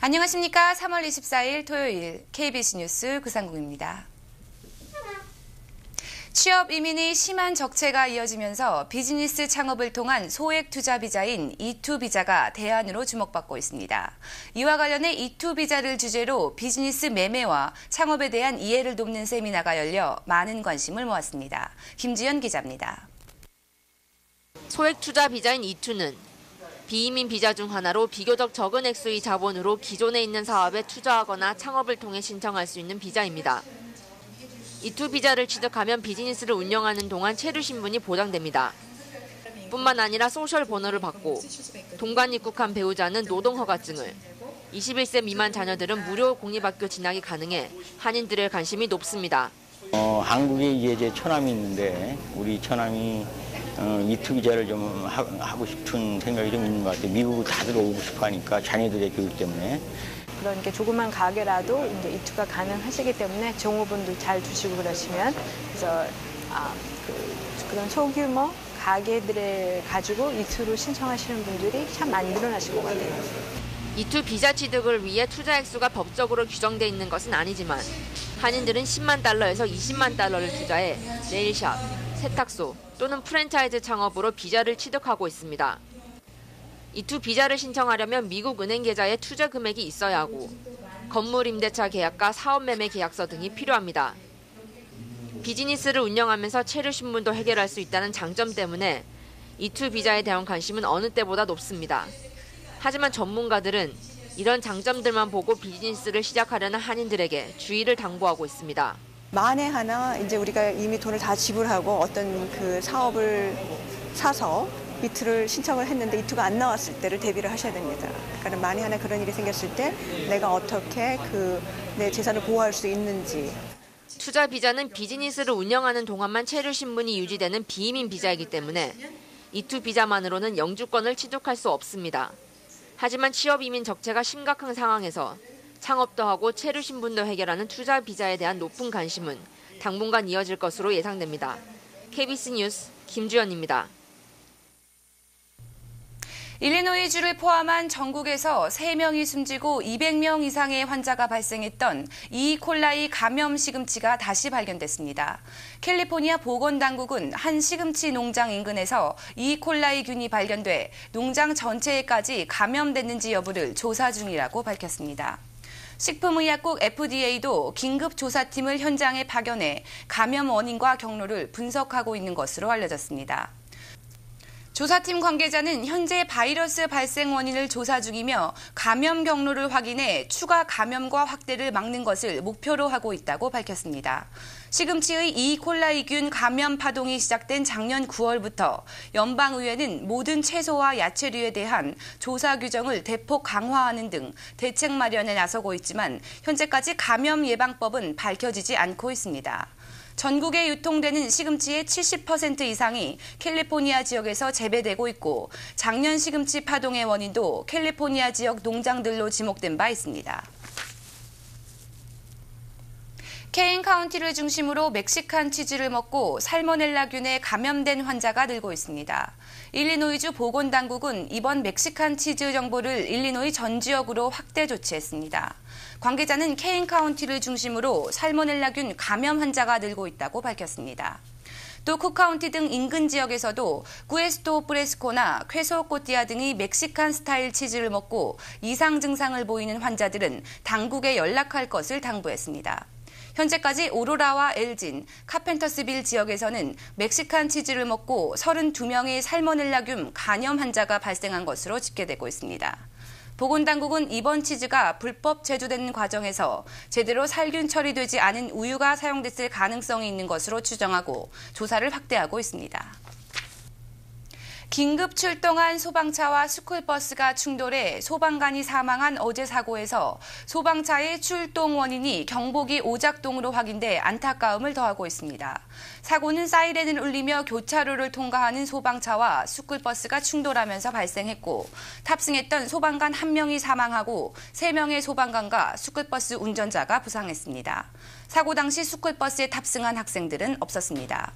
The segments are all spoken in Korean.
안녕하십니까. 3월 24일 토요일 KBS 뉴스 구상국입니다. 취업 이민의 심한 적체가 이어지면서 비즈니스 창업을 통한 소액 투자 비자인 E2 비자가 대안으로 주목받고 있습니다. 이와 관련해 E2 비자를 주제로 비즈니스 매매와 창업에 대한 이해를 돕는 세미나가 열려 많은 관심을 모았습니다. 김지연 기자입니다. 소액 투자 비자인 E2는 비이민 비자 중 하나로 비교적 적은 액수의 자본으로 기존에 있는 사업에 투자하거나 창업을 통해 신청할 수 있는 비자입니다. E2 비자를 취득하면 비즈니스를 운영하는 동안 체류 신분이 보장됩니다. 뿐만 아니라 소셜 보너를 받고 동관 입국한 배우자는 노동 허가증을, 21세 미만 자녀들은 무료 공립학교 진학이 가능해 한인들의 관심이 높습니다. 한국에 이제 제 처남이 있는데 우리 처남이 E2 비자를 좀 하고 싶은 생각이 좀 있는 것 같아요. 미국을 다들 오고 싶어 하니까 자녀들의 교육 때문에. 그런 게 조그만 가게라도 이제 E2가 가능하시기 때문에 종업원도 잘 두시고 그러시면 그래서 그런 소규모 가게들을 가지고 E2로 신청하시는 분들이 참 많이 늘어나실 것 같아요. E2 비자 취득을 위해 투자 액수가 법적으로 규정돼 있는 것은 아니지만 한인들은 10만 달러에서 20만 달러를 투자해 네일샵, 세탁소 또는 프랜차이즈 창업으로 비자를 취득하고 있습니다. E2 비자를 신청하려면 미국 은행 계좌에 투자 금액이 있어야 하고 건물 임대차 계약과 사업 매매 계약서 등이 필요합니다. 비즈니스를 운영하면서 체류 신분도 해결할 수 있다는 장점 때문에 E2 비자에 대한 관심은 어느 때보다 높습니다. 하지만 전문가들은 이런 장점들만 보고 비즈니스를 시작하려는 한인들에게 주의를 당부하고 있습니다. 만에 하나 이제 우리가 이미 돈을 다 지불하고 어떤 그 사업을 사서 E2를 신청을 했는데 E2가 안 나왔을 때를 대비를 하셔야 됩니다. 그러니까 만에 하나 그런 일이 생겼을 때 내가 어떻게 내 재산을 보호할 수 있는지. 투자 비자는 비즈니스를 운영하는 동안만 체류 신분이 유지되는 비이민 비자이기 때문에 E2 비자만으로는 영주권을 취득할 수 없습니다. 하지만 취업 이민 적체가 심각한 상황에서 창업도 하고 체류 신분도 해결하는 투자 비자에 대한 높은 관심은 당분간 이어질 것으로 예상됩니다. KBS 뉴스 김주연입니다. 일리노이주를 포함한 전국에서 3명이 숨지고 200명 이상의 환자가 발생했던 이콜라이 감염 시금치가 다시 발견됐습니다. 캘리포니아 보건당국은 한 시금치 농장 인근에서 이콜라이균이 발견돼 농장 전체에까지 감염됐는지 여부를 조사 중이라고 밝혔습니다. 식품의약국 FDA도 긴급 조사팀을 현장에 파견해 감염 원인과 경로를 분석하고 있는 것으로 알려졌습니다. 조사팀 관계자는 현재 바이러스 발생 원인을 조사 중이며 감염 경로를 확인해 추가 감염과 확대를 막는 것을 목표로 하고 있다고 밝혔습니다. 시금치의 이콜라이균 감염 파동이 시작된 작년 9월부터 연방의회는 모든 채소와 야채류에 대한 조사 규정을 대폭 강화하는 등 대책 마련에 나서고 있지만 현재까지 감염 예방법은 밝혀지지 않고 있습니다. 전국에 유통되는 시금치의 70% 이상이 캘리포니아 지역에서 재배되고 있고 작년 시금치 파동의 원인도 캘리포니아 지역 농장들로 지목된 바 있습니다. 케인 카운티를 중심으로 멕시칸 치즈를 먹고 살모넬라균에 감염된 환자가 늘고 있습니다. 일리노이주 보건당국은 이번 멕시칸 치즈 정보를 일리노이 전 지역으로 확대 조치했습니다. 관계자는 케인 카운티를 중심으로 살모넬라균 감염 환자가 늘고 있다고 밝혔습니다. 또 쿡카운티 등 인근 지역에서도 구에스토 프레스코나 퀘소코티아 등의 멕시칸 스타일 치즈를 먹고 이상 증상을 보이는 환자들은 당국에 연락할 것을 당부했습니다. 현재까지 오로라와 엘진, 카펜터스빌 지역에서는 멕시칸 치즈를 먹고 32명의 살모넬라균 감염 환자가 발생한 것으로 집계되고 있습니다. 보건당국은 이번 치즈가 불법 제조된 과정에서 제대로 살균 처리되지 않은 우유가 사용됐을 가능성이 있는 것으로 추정하고 조사를 확대하고 있습니다. 긴급 출동한 소방차와 스쿨버스가 충돌해 소방관이 사망한 어제 사고에서 소방차의 출동 원인이 경보기 오작동으로 확인돼 안타까움을 더하고 있습니다. 사고는 사이렌을 울리며 교차로를 통과하는 소방차와 스쿨버스가 충돌하면서 발생했고 탑승했던 소방관 1명이 사망하고 3명의 소방관과 스쿨버스 운전자가 부상했습니다. 사고 당시 스쿨버스에 탑승한 학생들은 없었습니다.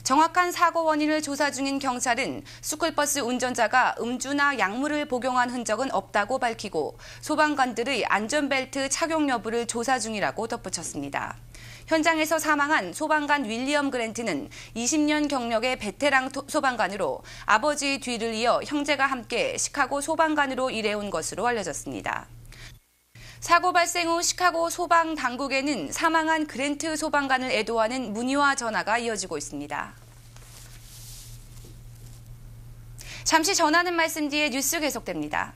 정확한 사고 원인을 조사 중인 경찰은 스쿨버스 운전자가 음주나 약물을 복용한 흔적은 없다고 밝히고 소방관들의 안전벨트 착용 여부를 조사 중이라고 덧붙였습니다. 현장에서 사망한 소방관 윌리엄 그랜트는 20년 경력의 베테랑 소방관으로 아버지의 뒤를 이어 형제가 함께 시카고 소방관으로 일해온 것으로 알려졌습니다. 사고 발생 후 시카고 소방 당국에는 사망한 그랜트 소방관을 애도하는 문의와 전화가 이어지고 있습니다. 잠시 전하는 말씀 뒤에 뉴스 계속됩니다.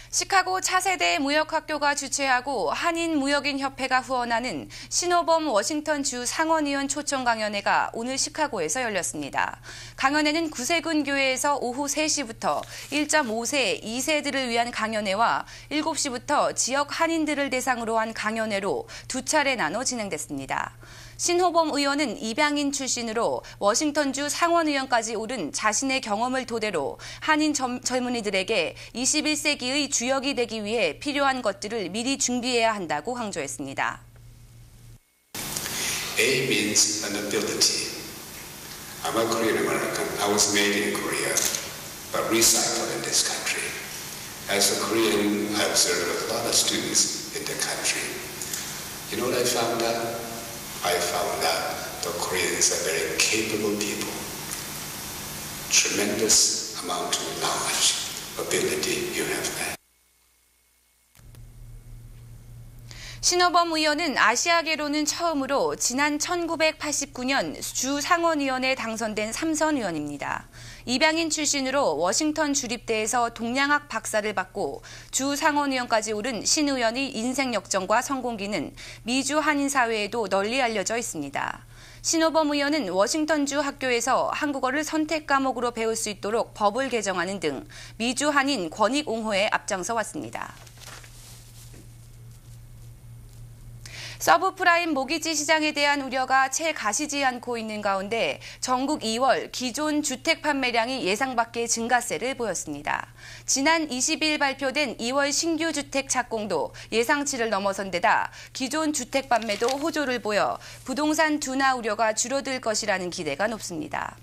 시카고 차세대 무역학교가 주최하고 한인무역인협회가 후원하는 신호범 워싱턴주 상원의원 초청 강연회가 오늘 시카고에서 열렸습니다. 강연회는 구세군 교회에서 오후 3시부터 1.5세, 2세들을 위한 강연회와 7시부터 지역 한인들을 대상으로 한 강연회로 두 차례 나눠 진행됐습니다. 신호범 의원은 입양인 출신으로 워싱턴주 상원의원까지 오른 자신의 경험을 토대로 한인 젊은이들에게 21세기의 주역이 되기 위해 필요한 것들을 미리 준비해야 한다고 강조했습니다. A means an ability. I'm a Korean American. I was made in Korea, but recycled in this country. As a Korean, I observed a lot of students in the country. You know what I found out? I found that the Koreans are very capable people. Tremendous amount of knowledge, ability you have there. 신호범 의원은 아시아계로는 처음으로 지난 1989년 주 상원의원에 당선된 3선 의원입니다. 입양인 출신으로 워싱턴 주립대에서 동양학 박사를 받고 주 상원의원까지 오른 신 의원의 인생 역정과 성공기는 미주 한인 사회에도 널리 알려져 있습니다. 신호범 의원은 워싱턴주 학교에서 한국어를 선택 과목으로 배울 수 있도록 법을 개정하는 등 미주 한인 권익 옹호에 앞장서 왔습니다. 서브프라임 모기지 시장에 대한 우려가 채 가시지 않고 있는 가운데 전국 2월 기존 주택 판매량이 예상 밖의 증가세를 보였습니다. 지난 20일 발표된 2월 신규 주택 착공도 예상치를 넘어선 데다 기존 주택 판매도 호조를 보여 부동산 둔화 우려가 줄어들 것이라는 기대가 높습니다.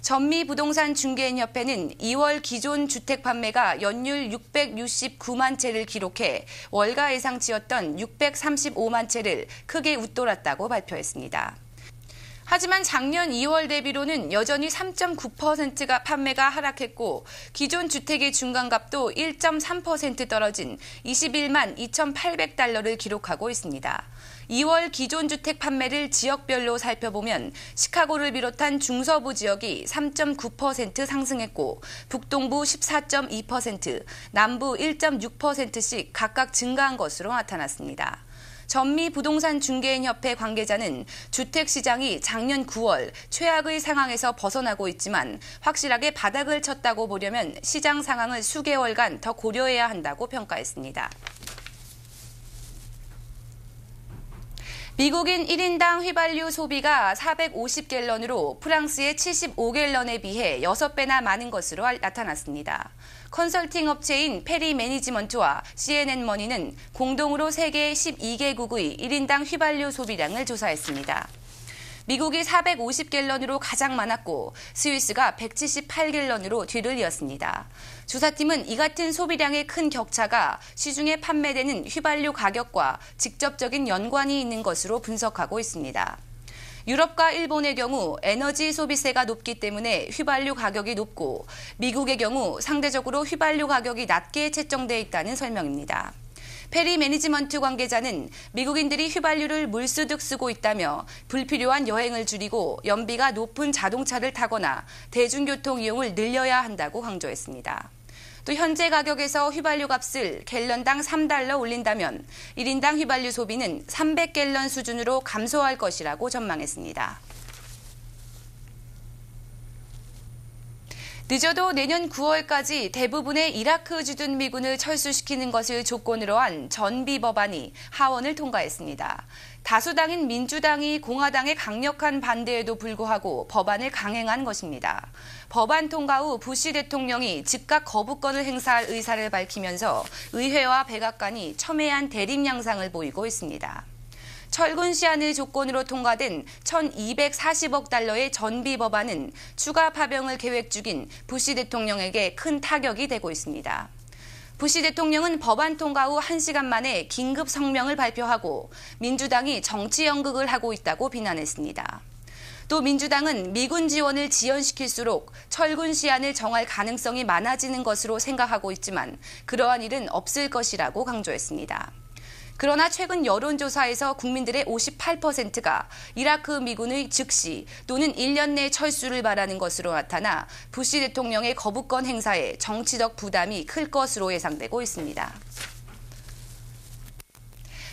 전미부동산 중개인협회는 2월 기존 주택 판매가 연율 669만 채를 기록해 월가 예상치였던 635만 채를 크게 웃돌았다고 발표했습니다. 하지만 작년 2월 대비로는 여전히 3.9%가 판매가 하락했고 기존 주택의 중간값도 1.3% 떨어진 21만 2,800달러를 기록하고 있습니다. 2월 기존 주택 판매를 지역별로 살펴보면 시카고를 비롯한 중서부 지역이 3.9% 상승했고 북동부 14.2%, 남부 1.6%씩 각각 증가한 것으로 나타났습니다. 전미부동산 중개인협회 관계자는 주택시장이 작년 9월 최악의 상황에서 벗어나고 있지만 확실하게 바닥을 쳤다고 보려면 시장 상황을 수개월간 더 고려해야 한다고 평가했습니다. 미국인 1인당 휘발유 소비가 450갤런으로 프랑스의 75갤런에 비해 6배나 많은 것으로 나타났습니다. 컨설팅 업체인 페리 매니지먼트와 CNN머니는 공동으로 세계 12개국의 1인당 휘발유 소비량을 조사했습니다. 미국이 450갤런으로 가장 많았고 스위스가 178갤런으로 뒤를 이었습니다. 조사팀은 이 같은 소비량의 큰 격차가 시중에 판매되는 휘발유 가격과 직접적인 연관이 있는 것으로 분석하고 있습니다. 유럽과 일본의 경우 에너지 소비세가 높기 때문에 휘발유 가격이 높고 미국의 경우 상대적으로 휘발유 가격이 낮게 책정돼 있다는 설명입니다. 페리 매니지먼트 관계자는 미국인들이 휘발유를 물쓰듯 쓰고 있다며 불필요한 여행을 줄이고 연비가 높은 자동차를 타거나 대중교통 이용을 늘려야 한다고 강조했습니다. 또 현재 가격에서 휘발유 값을 갤런당 3달러 올린다면 1인당 휘발유 소비는 300갤런 수준으로 감소할 것이라고 전망했습니다. 늦어도 내년 9월까지 대부분의 이라크 주둔 미군을 철수시키는 것을 조건으로 한 전비 법안이 하원을 통과했습니다. 다수당인 민주당이 공화당의 강력한 반대에도 불구하고 법안을 강행한 것입니다. 법안 통과 후 부시 대통령이 즉각 거부권을 행사할 의사를 밝히면서 의회와 백악관이 첨예한 대립 양상을 보이고 있습니다. 철군 시한을 조건으로 통과된 1,240억 달러의 전비 법안은 추가 파병을 계획 중인 부시 대통령에게 큰 타격이 되고 있습니다. 부시 대통령은 법안 통과 후 1시간 만에 긴급 성명을 발표하고 민주당이 정치 연극을 하고 있다고 비난했습니다. 또 민주당은 미군 지원을 지연시킬수록 철군 시한을 정할 가능성이 많아지는 것으로 생각하고 있지만 그러한 일은 없을 것이라고 강조했습니다. 그러나 최근 여론조사에서 국민들의 58%가 이라크 미군의 즉시 또는 1년 내 철수를 바라는 것으로 나타나 부시 대통령의 거부권 행사에 정치적 부담이 클 것으로 예상되고 있습니다.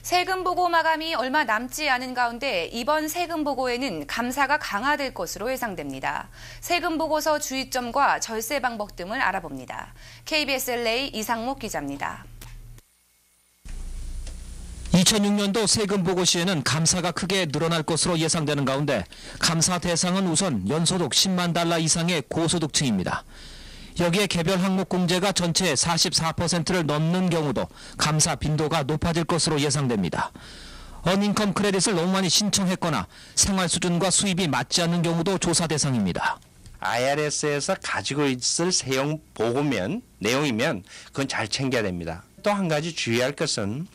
세금 보고 마감이 얼마 남지 않은 가운데 이번 세금 보고에는 감사가 강화될 것으로 예상됩니다. 세금 보고서 주의점과 절세 방법 등을 알아봅니다. KBS LA 이상목 기자입니다. 2006년도 세금 보고 시에는 감사가 크게 늘어날 것으로 예상되는 가운데 감사 대상은 우선 연소득 10만 달러 이상의 고소득층입니다. 여기에 개별 항목 공제가 전체의 44%를 넘는 경우도 감사 빈도가 높아질 것으로 예상됩니다. 어닝컴 크레딧을 너무 많이 신청했거나 생활 수준과 수입이 맞지 않는 경우도 조사 대상입니다. IRS에서 가지고 있을 세용 보고면 내용이면 그건 잘 챙겨야 됩니다. 또 한 가지 주의할 것은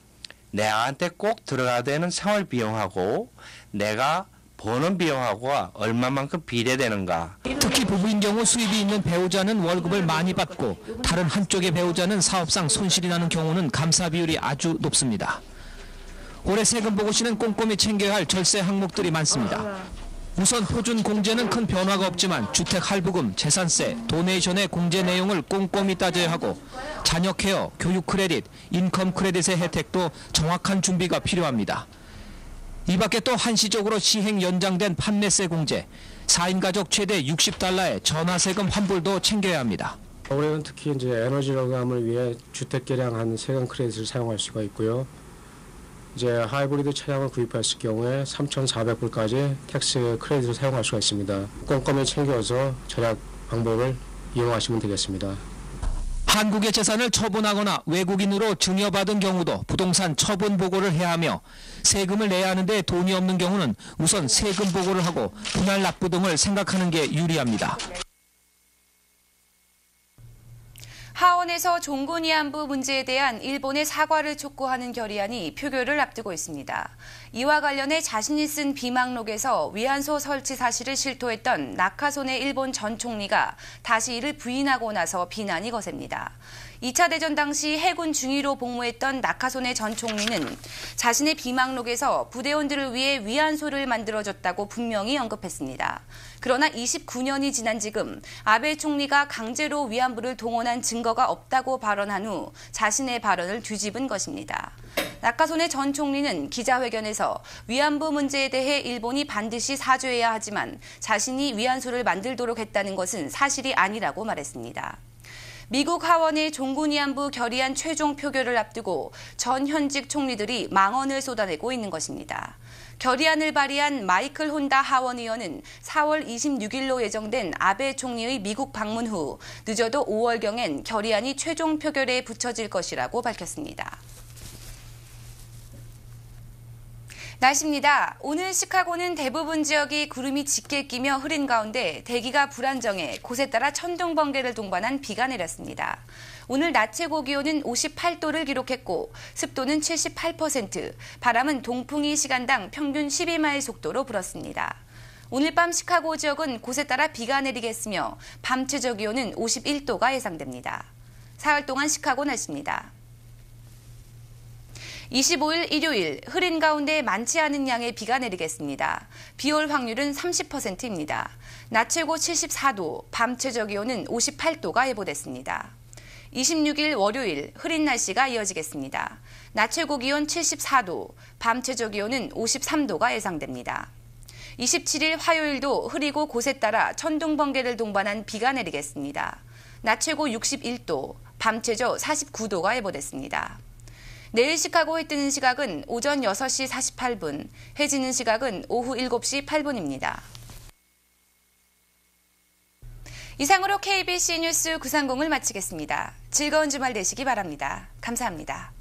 내한테 꼭 들어가야 되는 생활 비용하고 내가 버는 비용하고가 얼마만큼 비례되는가. 특히 부부인 경우 수입이 있는 배우자는 월급을 많이 받고 다른 한쪽의 배우자는 사업상 손실이 나는 경우는 감사 비율이 아주 높습니다. 올해 세금 보고 시는 꼼꼼히 챙겨야 할 절세 항목들이 많습니다. 우선 표준 공제는 큰 변화가 없지만 주택 할부금, 재산세, 도네이션의 공제 내용을 꼼꼼히 따져야 하고 자녀 케어, 교육 크레딧, 인컴 크레딧의 혜택도 정확한 준비가 필요합니다. 이 밖에 또 한시적으로 시행 연장된 판매세 공제, 4인 가족 최대 60달러의 전화세금 환불도 챙겨야 합니다. 올해는 특히 이제 에너지 절감을 위해 주택 개량한 세금 크레딧을 사용할 수가 있고요. 이제 하이브리드 차량을 구입했을 경우에 3,400불까지 텍스 크레딧을 사용할 수가 있습니다. 꼼꼼히 챙겨서 절약 방법을 이용하시면 되겠습니다. 한국의 재산을 처분하거나 외국인으로 증여받은 경우도 부동산 처분 보고를 해야 하며 세금을 내야 하는데 돈이 없는 경우는 우선 세금 보고를 하고 분할 납부 등을 생각하는 게 유리합니다. 하원에서 종군 위안부 문제에 대한 일본의 사과를 촉구하는 결의안이 표결을 앞두고 있습니다. 이와 관련해 자신이 쓴 비망록에서 위안소 설치 사실을 실토했던 나카소네 일본 전 총리가 다시 이를 부인하고 나서 비난이 거셉니다. 2차 대전 당시 해군 중위로 복무했던 나카소네 전 총리는 자신의 비망록에서 부대원들을 위해 위안소를 만들어줬다고 분명히 언급했습니다. 그러나 29년이 지난 지금 아베 총리가 강제로 위안부를 동원한 증거가 없다고 발언한 후 자신의 발언을 뒤집은 것입니다. 나카소네 전 총리는 기자회견에서 위안부 문제에 대해 일본이 반드시 사죄해야 하지만 자신이 위안소를 만들도록 했다는 것은 사실이 아니라고 말했습니다. 미국 하원의 종군 위안부 결의안 최종 표결을 앞두고 전 현직 총리들이 망언을 쏟아내고 있는 것입니다. 결의안을 발의한 마이클 혼다 하원 의원은 4월 26일로 예정된 아베 총리의 미국 방문 후 늦어도 5월경엔 결의안이 최종 표결에 붙여질 것이라고 밝혔습니다. 날씨입니다. 오늘 시카고는 대부분 지역이 구름이 짙게 끼며 흐린 가운데 대기가 불안정해 곳에 따라 천둥 번개를 동반한 비가 내렸습니다. 오늘 낮 최고 기온은 58도를 기록했고 습도는 78%, 바람은 동풍이 시간당 평균 12마일 속도로 불었습니다. 오늘 밤 시카고 지역은 곳에 따라 비가 내리겠으며 밤 최저 기온은 51도가 예상됩니다. 사흘 동안 시카고 날씨입니다. 25일 일요일 흐린 가운데 많지 않은 양의 비가 내리겠습니다. 비올 확률은 30%입니다. 낮 최고 74도, 밤 최저 기온은 58도가 예보됐습니다. 26일 월요일 흐린 날씨가 이어지겠습니다. 낮 최고 기온 74도, 밤 최저 기온은 53도가 예상됩니다. 27일 화요일도 흐리고 곳에 따라 천둥 번개를 동반한 비가 내리겠습니다. 낮 최고 61도, 밤 최저 49도가 예보됐습니다. 내일 시카고에 뜨는 시각은 오전 6시 48분, 해 지는 시각은 오후 7시 8분입니다. 이상으로 KBC 뉴스 930을 마치겠습니다. 즐거운 주말 되시기 바랍니다. 감사합니다.